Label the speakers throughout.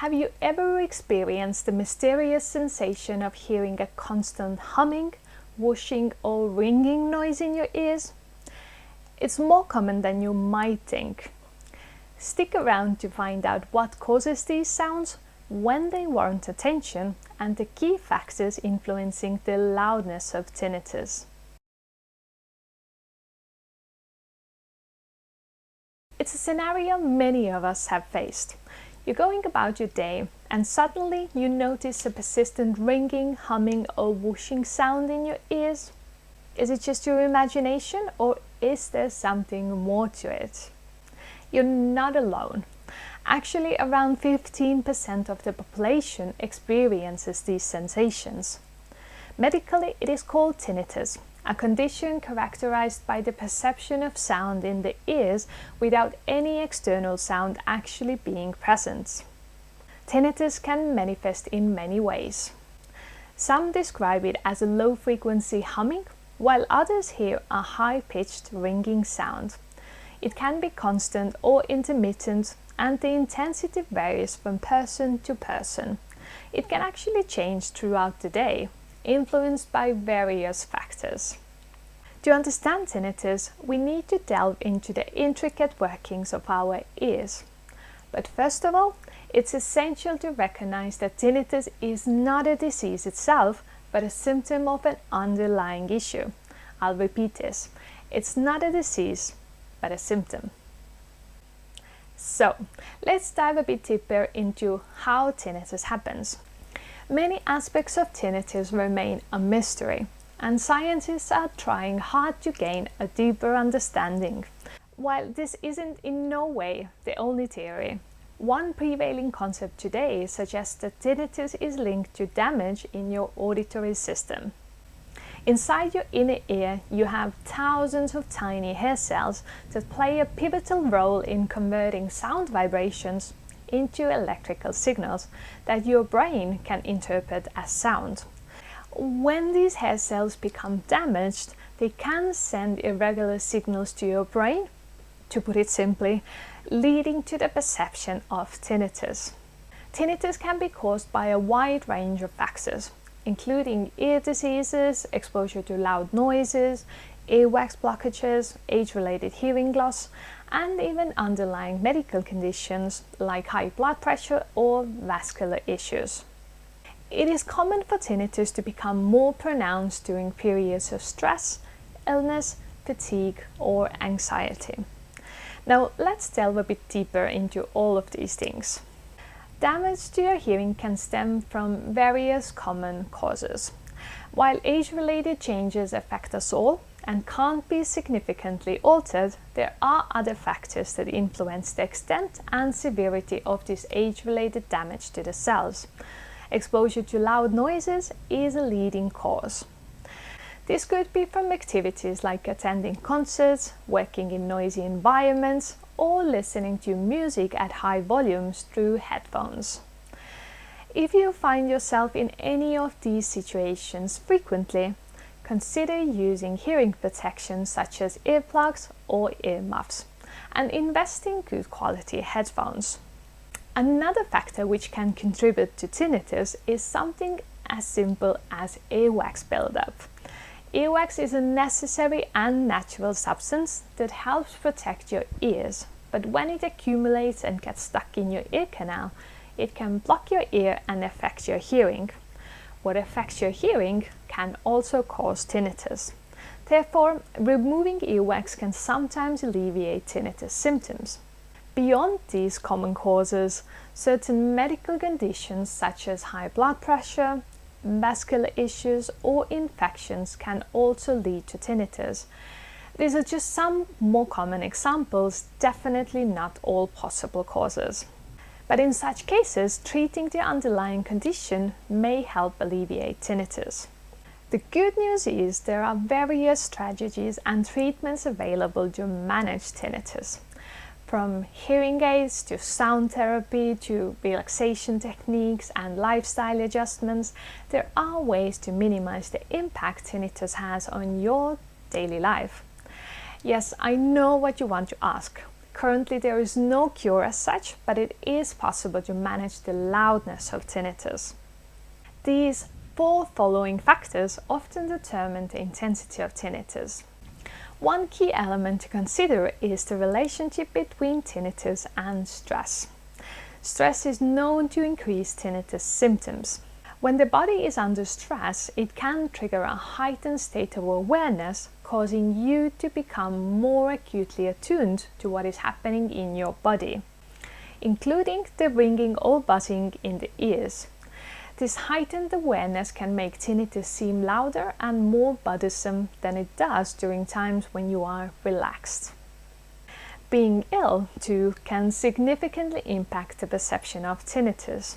Speaker 1: Have you ever experienced the mysterious sensation of hearing a constant humming, whooshing or ringing noise in your ears? It's more common than you might think. Stick around to find out what causes these sounds, when they warrant attention, and the key factors influencing the loudness of tinnitus. It's a scenario many of us have faced. You're going about your day and suddenly you notice a persistent ringing, humming or whooshing sound in your ears. Is it just your imagination or is there something more to it? You're not alone. Actually, around 15% of the population experiences these sensations. Medically, it is called tinnitus, a condition characterized by the perception of sound in the ears without any external sound actually being present. Tinnitus can manifest in many ways. Some describe it as a low-frequency humming, while others hear a high-pitched ringing sound. It can be constant or intermittent, and the intensity varies from person to person. It can actually change throughout the day, influenced by various factors. To understand tinnitus, we need to delve into the intricate workings of our ears. But first of all, it's essential to recognize that tinnitus is not a disease itself, but a symptom of an underlying issue. I'll repeat this. It's not a disease, but a symptom. So, let's dive a bit deeper into how tinnitus happens. Many aspects of tinnitus remain a mystery, and scientists are trying hard to gain a deeper understanding. While this isn't in no way the only theory, one prevailing concept today suggests that tinnitus is linked to damage in your auditory system. Inside your inner ear, you have thousands of tiny hair cells that play a pivotal role in converting sound vibrations into electrical signals that your brain can interpret as sound. When these hair cells become damaged, they can send irregular signals to your brain, to put it simply, leading to the perception of tinnitus. Tinnitus can be caused by a wide range of factors, including ear diseases, exposure to loud noises, earwax blockages, age-related hearing loss, and even underlying medical conditions like high blood pressure or vascular issues. It is common for tinnitus to become more pronounced during periods of stress, illness, fatigue, or anxiety. Now, let's delve a bit deeper into all of these things. Damage to your hearing can stem from various common causes. While age-related changes affect us all and can't be significantly altered, there are other factors that influence the extent and severity of this age-related damage to the cells. Exposure to loud noises is a leading cause. This could be from activities like attending concerts, working in noisy environments, or listening to music at high volumes through headphones. If you find yourself in any of these situations frequently, consider using hearing protection such as earplugs or earmuffs, and invest in good quality headphones. Another factor which can contribute to tinnitus is something as simple as earwax buildup. Earwax is a necessary and natural substance that helps protect your ears, but when it accumulates and gets stuck in your ear canal, it can block your ear and affect your hearing. What affects your hearing can also cause tinnitus. Therefore, removing earwax can sometimes alleviate tinnitus symptoms. Beyond these common causes, certain medical conditions such as high blood pressure, vascular issues or infections can also lead to tinnitus. These are just some more common examples, definitely not all possible causes. But in such cases, treating the underlying condition may help alleviate tinnitus. The good news is there are various strategies and treatments available to manage tinnitus. From hearing aids to sound therapy to relaxation techniques and lifestyle adjustments, there are ways to minimize the impact tinnitus has on your daily life. Yes, I know what you want to ask. Currently, there is no cure as such, but it is possible to manage the loudness of tinnitus. These 4 following factors often determine the intensity of tinnitus. One key element to consider is the relationship between tinnitus and stress. Stress is known to increase tinnitus symptoms. When the body is under stress, it can trigger a heightened state of awareness, causing you to become more acutely attuned to what is happening in your body, including the ringing or buzzing in the ears. This heightened awareness can make tinnitus seem louder and more bothersome than it does during times when you are relaxed. Being ill, too, can significantly impact the perception of tinnitus.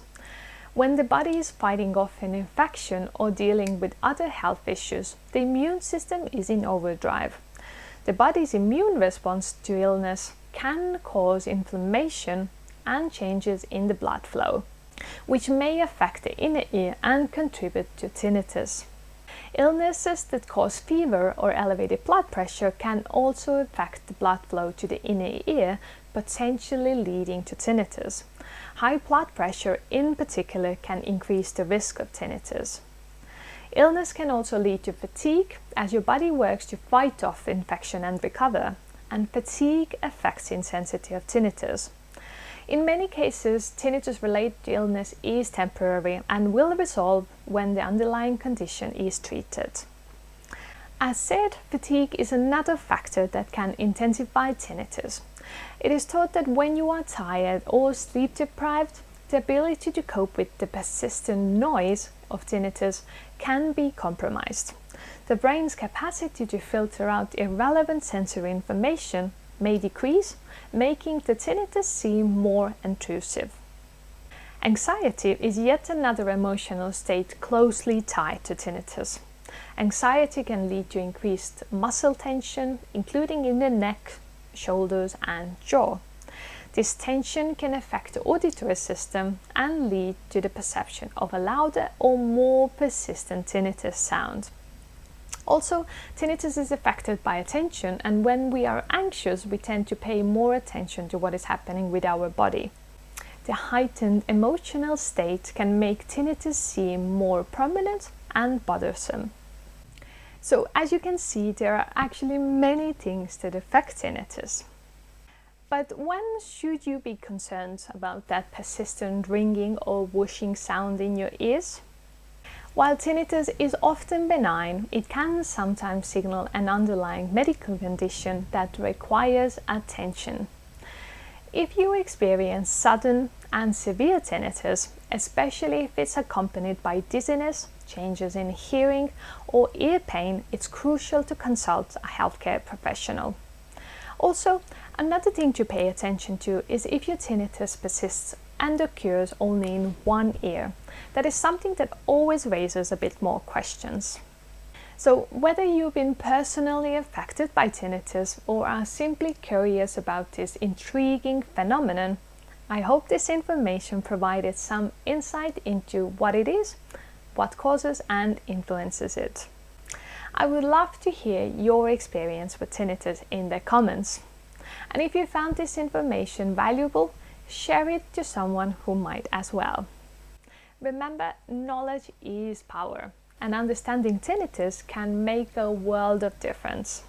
Speaker 1: When the body is fighting off an infection or dealing with other health issues, the immune system is in overdrive. The body's immune response to illness can cause inflammation and changes in the blood flow, which may affect the inner ear and contribute to tinnitus. Illnesses that cause fever or elevated blood pressure can also affect the blood flow to the inner ear, potentially leading to tinnitus. High blood pressure in particular can increase the risk of tinnitus. Illness can also lead to fatigue as your body works to fight off infection and recover, and fatigue affects the intensity of tinnitus. In many cases, tinnitus-related illness is temporary and will resolve when the underlying condition is treated. As said, fatigue is another factor that can intensify tinnitus. It is thought that when you are tired or sleep deprived, the ability to cope with the persistent noise of tinnitus can be compromised. The brain's capacity to filter out irrelevant sensory information may decrease, making the tinnitus seem more intrusive. Anxiety is yet another emotional state closely tied to tinnitus. Anxiety can lead to increased muscle tension, including in the neck, shoulders, and jaw. This tension can affect the auditory system and lead to the perception of a louder or more persistent tinnitus sound. Also, tinnitus is affected by attention, and when we are anxious, we tend to pay more attention to what is happening with our body. The heightened emotional state can make tinnitus seem more prominent and bothersome. So, as you can see, there are actually many things that affect tinnitus. But when should you be concerned about that persistent ringing or whooshing sound in your ears? While tinnitus is often benign, it can sometimes signal an underlying medical condition that requires attention. If you experience sudden and severe tinnitus, especially if it's accompanied by dizziness, changes in hearing, or ear pain, it's crucial to consult a healthcare professional. Also, another thing to pay attention to is if your tinnitus persists and occurs only in one ear. That is something that always raises a bit more questions. So, whether you've been personally affected by tinnitus or are simply curious about this intriguing phenomenon, I hope this information provided some insight into what it is, what causes and influences it. I would love to hear your experience with tinnitus in the comments. And if you found this information valuable, share it to someone who might as well. Remember, knowledge is power, and understanding tinnitus can make a world of difference.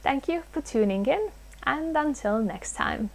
Speaker 1: Thank you for tuning in, and until next time.